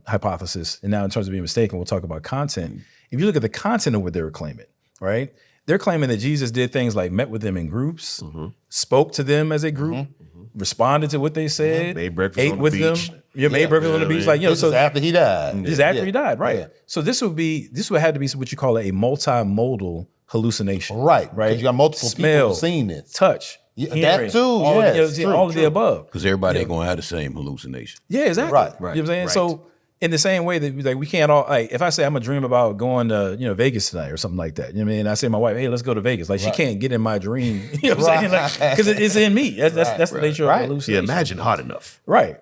S1: hypothesis, and now in terms of being mistaken, we'll talk about content. If you look at the content of what they were claiming, right? They're claiming that Jesus did things like met with them in groups, spoke to them as a group, responded to what they said,
S3: made breakfast
S1: ate
S3: on the
S1: with
S3: beach.
S1: them, made breakfast on the beach. Like,
S2: this
S1: so
S2: is after he died.
S1: this is after he died, right? Yeah. So this would have to be what you call a multimodal hallucination,
S2: Right. Because you got multiple
S1: smell,
S2: people seeing this.
S1: touch,
S2: Yeah,
S1: hearing,
S2: that too.
S1: all,
S2: Yes,
S1: all of the above.
S4: Because everybody ain't gonna have the same hallucination.
S1: Yeah, exactly.
S2: Right.
S1: You know what I'm saying? So in the same way that like we can't all, like if I say I'm gonna dream about going to Vegas tonight or something like that, you know what I mean? And I say to my wife, hey, let's go to Vegas. Like she can't get in my dream. You know what I'm saying? Like, because it's in me. That's the nature of hallucination.
S3: Yeah, imagine hard enough.
S1: Right.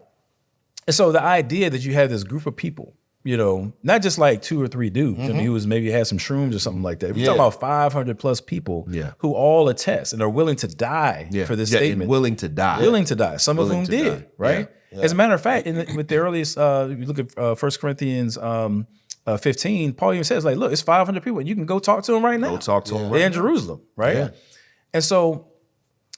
S1: And so the idea that you have this group of people, not just like 2 or 3 dudes, I mean, who was maybe had some shrooms or something like that. We're talking about 500 plus people who all attest and are willing to die for this statement.
S3: And willing to die.
S1: Willing to die. Some of
S3: Willing
S1: whom
S3: to
S1: did,
S3: die.
S1: right?
S3: Yeah.
S1: As a matter of fact, with the earliest, if you look at 1 Corinthians 15, Paul even says, like, look, it's 500 people. You can go talk to them right now.
S3: Go talk to them
S1: They're in Jerusalem, right? Yeah. And so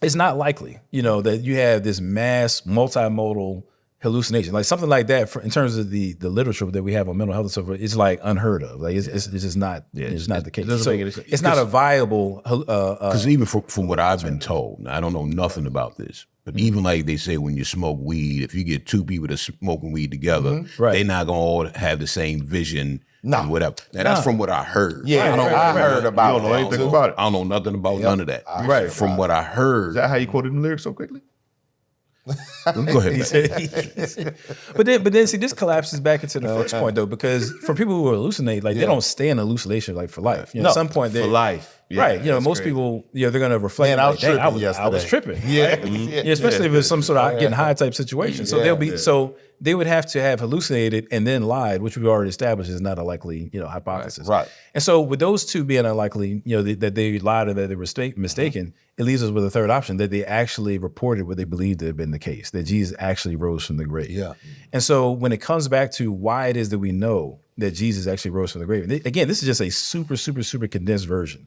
S1: it's not likely, that you have this mass multimodal hallucination, like something like that. In terms of the literature that we have on mental health and so forth, it's like unheard of. Like it's just not. It's not the case. It's not a viable.
S4: Because even from what I've been told, I don't know nothing about this, but even like they say when you smoke weed, if you get 2 people that's smoking weed together, they're not gonna all have the same vision. And whatever. Now that's from what I heard.
S2: Yeah, I heard about.
S3: You don't know anything about it.
S4: I don't know nothing about none of that.
S1: Right.
S4: From what I heard.
S3: Is that how you quoted the lyrics so quickly?
S4: Go ahead.
S1: But then see, this collapses back into the first point though, because for people who hallucinate, like they don't stay in hallucination like for life. At some point,
S3: for life. Yeah,
S1: right? Most people, they're gonna reflect.
S2: Man, I was tripping yesterday.
S1: I was tripping.
S2: Yeah.
S1: Yeah, especially if it's some sort of getting high type situation. So so they would have to have hallucinated and then lied, which we already established is not a likely, hypothesis.
S2: Right.
S1: And so with those two being unlikely, that they lied or that they were mistaken, it leaves us with a third option that they actually reported what they believed to have been the case, that Jesus actually rose from the grave.
S2: Yeah.
S1: And so when it comes back to why it is that we know that Jesus actually rose from the grave, again, this is just a super, super, super condensed version.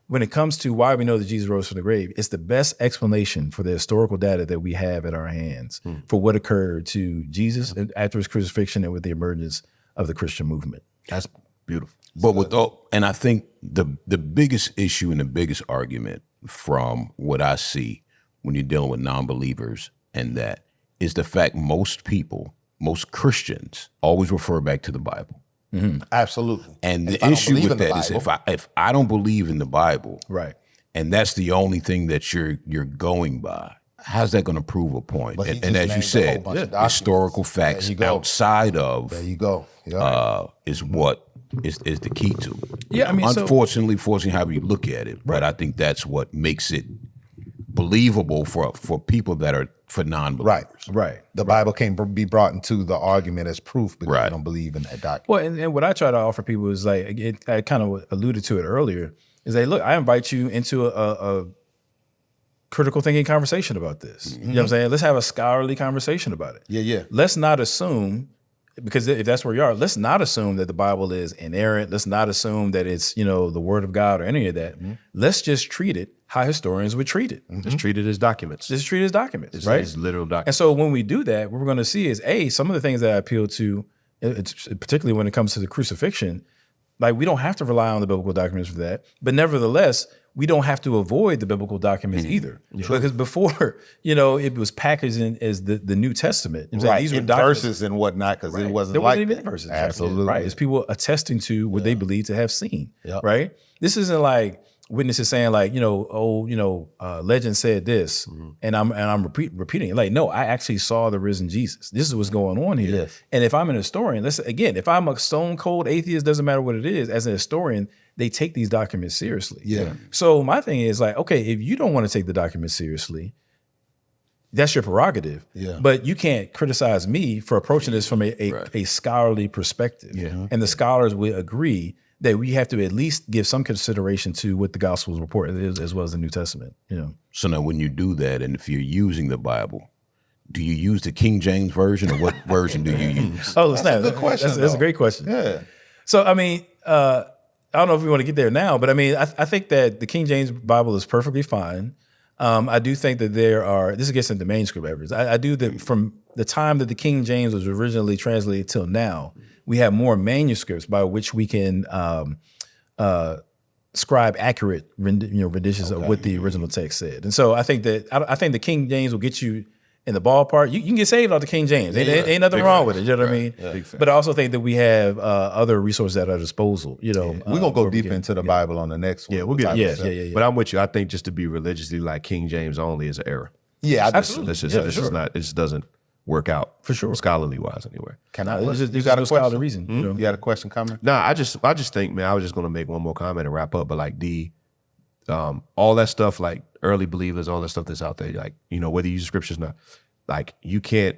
S1: When it comes to why we know that Jesus rose from the grave, it's the best explanation for the historical data that we have at our hands for what occurred to Jesus after his crucifixion and with the emergence of the Christian movement.
S3: That's beautiful.
S4: But and I think the biggest issue and the biggest argument from what I see when you're dealing with non-believers and that is the fact most Christians always refer back to the Bible.
S2: Absolutely.
S4: And the issue with that is if I don't believe in the Bible,
S1: right,
S4: and that's the only thing that you're going by, how's that going to prove a point? And as you said, historical facts outside of is what is the key to it.
S1: Yeah, I mean,
S4: unfortunately, however you look at it, but I think that's what makes it believable for people that are for non-believers.
S1: Right.
S2: The Bible can't be brought into the argument as proof because you don't believe in that document.
S1: Well, and what I try to offer people is like, I kind of alluded to it earlier, is that, look, I invite you into a critical thinking conversation about this. You know what I'm saying? Let's have a scholarly conversation about it.
S2: Yeah.
S1: Let's not assume because if that's where you are, let's not assume that the Bible is inerrant. Let's not assume that it's, the word of God or any of that. Let's just treat it how historians would treat it.
S3: Just treat it as documents.
S1: Just treat it as documents,
S3: It's,
S1: right?
S3: It's literal documents.
S1: And so when we do that, what we're going to see is, some of the things that I appeal to, it's particularly when it comes to the crucifixion, like we don't have to rely on the biblical documents for that. But nevertheless, we don't have to avoid the biblical documents either. Because before, it was packaged in as the New Testament.
S2: Right,
S1: These were
S2: in
S1: documents.
S2: verses and whatnot, because it wasn't
S1: There
S2: like
S1: wasn't even
S2: that.
S1: verses.
S2: Absolutely.
S1: Right. It's people attesting to what they believe to have seen.
S2: Yep.
S1: Right. This isn't like witnesses saying like, Legin said this and I'm repeating it. Like, no, I actually saw the risen Jesus. This is what's going on here.
S2: Yes.
S1: And if I'm an historian, if I'm a stone cold atheist, doesn't matter what it is, as an historian, they take these documents seriously.
S2: Yeah.
S1: So my thing is like, okay, if you don't want to take the documents seriously, that's your prerogative.
S2: Yeah.
S1: But you can't criticize me for approaching this from a scholarly perspective.
S3: Yeah.
S1: And the scholars will agree that we have to at least give some consideration to what the Gospels report as well as the New Testament.
S4: So now when you do that, and if you're using the Bible, do you use the King James Version, or what version do you use?
S1: Oh, snap.
S2: a good question,
S1: That's a
S2: though.
S1: great question.
S2: Yeah.
S1: So, I don't know if we want to get there now, but I think that the King James Bible is perfectly fine. I do think that this gets into manuscript evidence. I do that from the time that the King James was originally translated till now, we have more manuscripts by which we can scribe accurate renditions of what the original text said. And so I think that I think the King James will get you in the ballpark. You can get saved off the King James. Ain't nothing wrong with it. You know what I mean?
S3: Yeah.
S1: But I also think that we have other resources at our disposal.
S2: We're gonna go deep into the Bible on the next one.
S3: Yeah, we'll get
S1: Yeah.
S3: But I'm with you. I think just to be religiously like King James only is an error.
S2: Yeah,
S1: Absolutely.
S3: This is
S1: Yeah,
S3: this
S1: sure.
S3: is not. It just doesn't work out
S1: For sure.
S3: scholarly wise anyway.
S2: Can I?
S1: There's
S2: You got a
S1: no scholarly
S2: question?
S1: reason.
S2: You got a question coming?
S3: Nah, I just think, man, I was just gonna make one more comment and wrap up. But like all that stuff, like early believers, all that stuff that's out there, like whether you use scriptures or not, like you can't.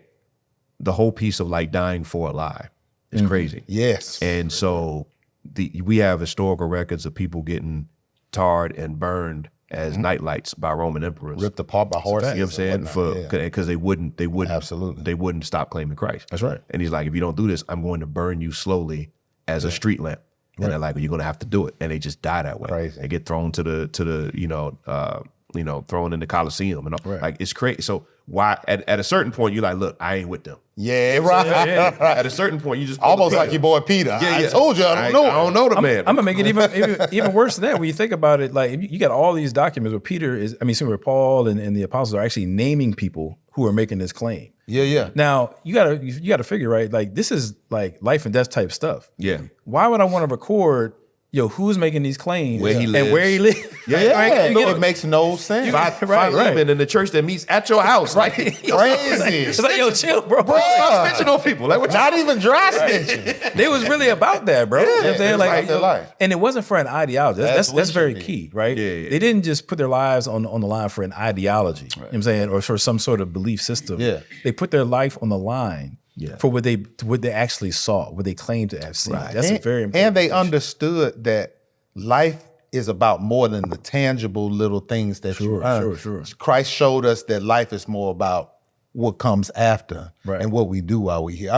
S3: The whole piece of like dying for a lie is crazy.
S2: Yes.
S3: And so we have historical records of people getting tarred and burned as nightlights by Roman emperors.
S2: Ripped apart by horses.
S3: You know what I'm saying? Because they wouldn't
S2: Absolutely.
S3: they wouldn't stop claiming Christ.
S1: That's right.
S3: And he's like, if you don't do this, I'm going to burn you slowly as a street lamp. And they're like, well, you're going to have to do it. And they just die that way.
S2: Crazy.
S3: They get thrown to the thrown in the Coliseum and all. Like it's crazy. So why at a certain point you're like, look, I ain't with them.
S2: Yeah, right.
S3: At a certain point you just
S2: Almost like your boy Peter. I told you I don't know.
S3: I don't know the man.
S1: I'm gonna make it even worse than that. When you think about it, like you got all these documents where Peter is, where Paul and the apostles are actually naming people who are making this claim.
S2: Yeah.
S1: Now you gotta figure, right? Like this is like life and death type stuff.
S3: Yeah.
S1: Why would I want to record? Who's making these claims
S3: Where he
S1: and
S3: lives.
S1: where he lives?
S2: It makes no sense.
S3: Philemon in the church that meets at your house. Right.
S2: Crazy.
S1: It's like, yo, chill, bro.
S3: Stop snitching on people. Like what
S2: Not even dry snitching.
S1: They was really about that, bro. You know what I'm saying?
S2: it's like their life.
S1: And it wasn't for an ideology.
S2: That's what
S1: That's
S2: it
S1: very
S2: should be.
S1: key, right?
S3: Yeah.
S1: They didn't just put their lives on the line for an ideology, you know what I'm saying, or for some sort of belief system.
S2: Yeah.
S1: They put their life on the line
S3: Yeah.
S1: for what they actually saw, what they claimed to have seen.
S3: Right.
S1: That's a very important
S2: And they
S1: distinction.
S2: understood that life is about more than the tangible little things that you earn.
S1: Sure.
S2: Christ showed us that life is more about what comes after
S1: Right.
S2: and what we do while we're here.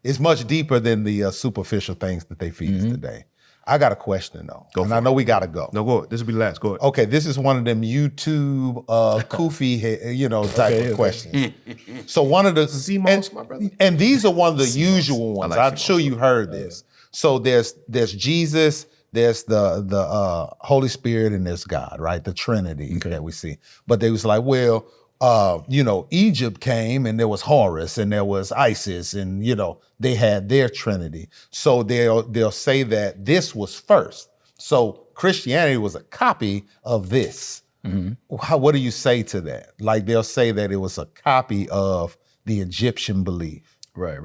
S2: It's much deeper than the superficial things that they feed us today. I got a question though, I know we got to go.
S3: No, go ahead. This will be the last. Go ahead.
S2: Okay, this is one of them YouTube goofy, type of questions. So one of the
S3: Zemos, my brother.
S2: and these are one of the usual ones.
S3: like
S2: I'm sure you heard this. So there's Jesus, there's the Holy Spirit, and there's God, right? The Trinity that we see. But they was like, well, Egypt came and there was Horus and there was Isis and they had their Trinity. So they'll say that this was first. So Christianity was a copy of this. What do you say to that? Like they'll say that it was a copy of the Egyptian belief.
S1: Right.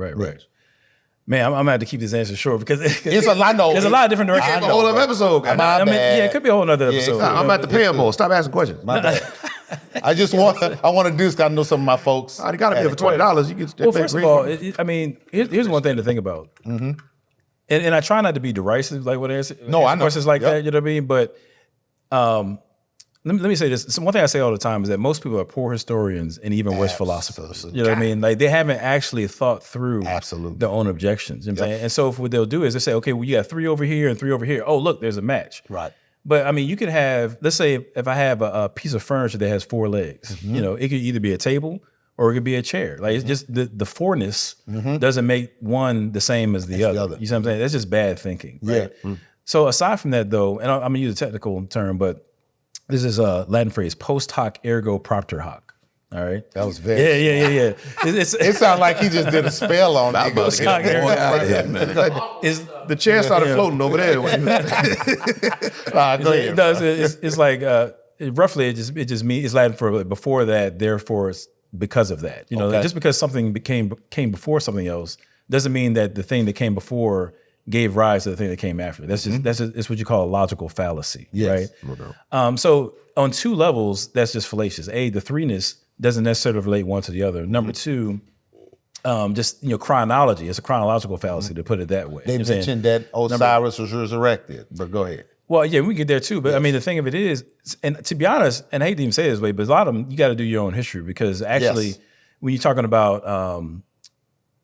S1: Man, I'm gonna have to keep this answer short because
S2: It's a lot. No,
S1: there's a lot of different directions.
S3: A whole other episode.
S2: My bad.
S1: Yeah, it could be a whole nother episode.
S3: I'm at the payable. Stop asking questions.
S2: My bad. I want to do this because I know some of my folks.
S3: I got to pay for $20. You get.
S1: Well, first of all, here's one thing to think about. And I try not to be derisive, like when I answer
S2: No, I know.
S1: questions like
S2: Yep.
S1: that. You know what I mean? But let me say this. So one thing I say all the time is that most people are poor historians and even worse philosophers. You know what I mean? Like they haven't actually thought through their own objections. You know what I'm saying? And so what they'll do is they say, okay, well, you got 3 over here and 3 over here. Oh, look, there's a match.
S2: Right.
S1: But I mean, you could have, let's say if I have a piece of furniture that has 4 legs, you know, it could either be a table or it could be a chair. Like it's just the 4-ness doesn't make one the same as the other. You see what I'm saying? That's just bad thinking. Right? Yeah. So aside from that though, and I'm gonna use a technical term, but this is a Latin phrase, post hoc ergo propter hoc. All right.
S2: That was very
S1: Yeah.
S2: It sounds like he just did a spell on it.
S1: Post hoc ergo propter.
S3: The chair started floating over there.
S2: Go ahead.
S1: It's like roughly it just means it's Latin for before that, therefore it's because of that. You know, just because something came before something else doesn't mean that the thing that came before gave rise to the thing that came after. That's just it's what you call a logical fallacy, right? So on 2 levels, that's just fallacious. A, the 3-ness doesn't necessarily relate one to the other. Number 2, just chronology. It's a chronological fallacy to put it that way.
S2: They mentioned that Osiris was resurrected, but go ahead.
S1: Well, yeah, we can get there too. But I mean, the thing of it is, and to be honest, and I hate to even say it this way, but a lot of them, you got to do your own history because actually, when you're talking about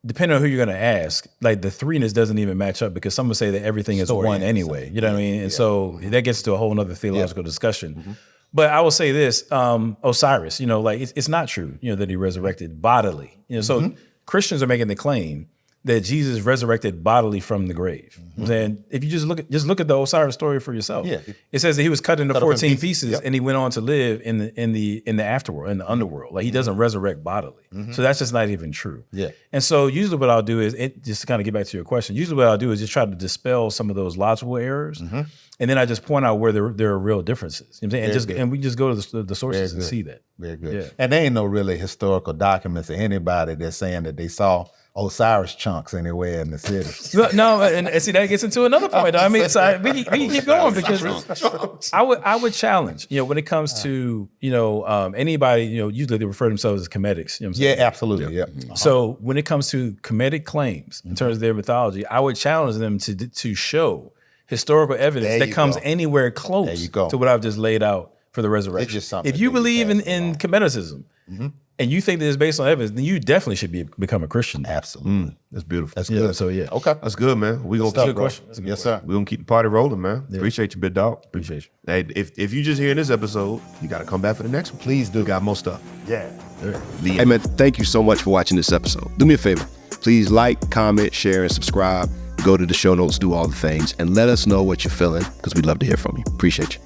S1: depending on who you're going to ask, like the 3-ness doesn't even match up because some would say that everything is one anyway. You know what I mean? And so that gets to a whole nother theological discussion. But I will say this, Osiris, like it's not true, that he resurrected bodily. So Christians are making the claim that Jesus resurrected bodily from the grave. And if you just look at the Osiris story for yourself, it says that he was cut into 14 pieces and he went on to live in the afterworld, in the underworld. Like he doesn't resurrect bodily. So that's just not even true. And so usually what I'll do is, just to kind of get back to your question, usually what I'll do is just try to dispel some of those logical errors. And then I just point out where there are real differences. You know what I'm saying? And we just go to the sources and see that.
S2: Very good. Yeah. And there ain't no really historical documents of anybody that's saying that they saw Osiris chunks anywhere in the city.
S1: No, and see that gets into another point. I mean, so we can keep going because I would challenge. When it comes to anybody, usually they refer themselves as comedics. You know what I'm saying?
S2: Yeah, absolutely. Yeah.
S1: So when it comes to comedic claims in terms of their mythology, I would challenge them to show historical evidence that comes anywhere close to what I've just laid out for the resurrection. If you believe in comedicism. And you think that it's based on evidence, then you definitely should become a Christian.
S2: Absolutely.
S3: That's beautiful.
S2: That's good.
S1: So yeah.
S2: Okay.
S3: That's good, man. We're gonna keep
S1: question.
S2: Yes, sir.
S3: We're gonna keep the party rolling, man. Yeah. Appreciate you, big dog.
S1: Appreciate you.
S3: Hey, if you just hearing this episode, you gotta come back for the next one. Please do. We got more stuff.
S2: Yeah.
S3: Hey man, thank you so much for watching this episode. Do me a favor. Please like, comment, share, and subscribe. Go to the show notes, do all the things, and let us know what you're feeling, because we'd love to hear from you. Appreciate you.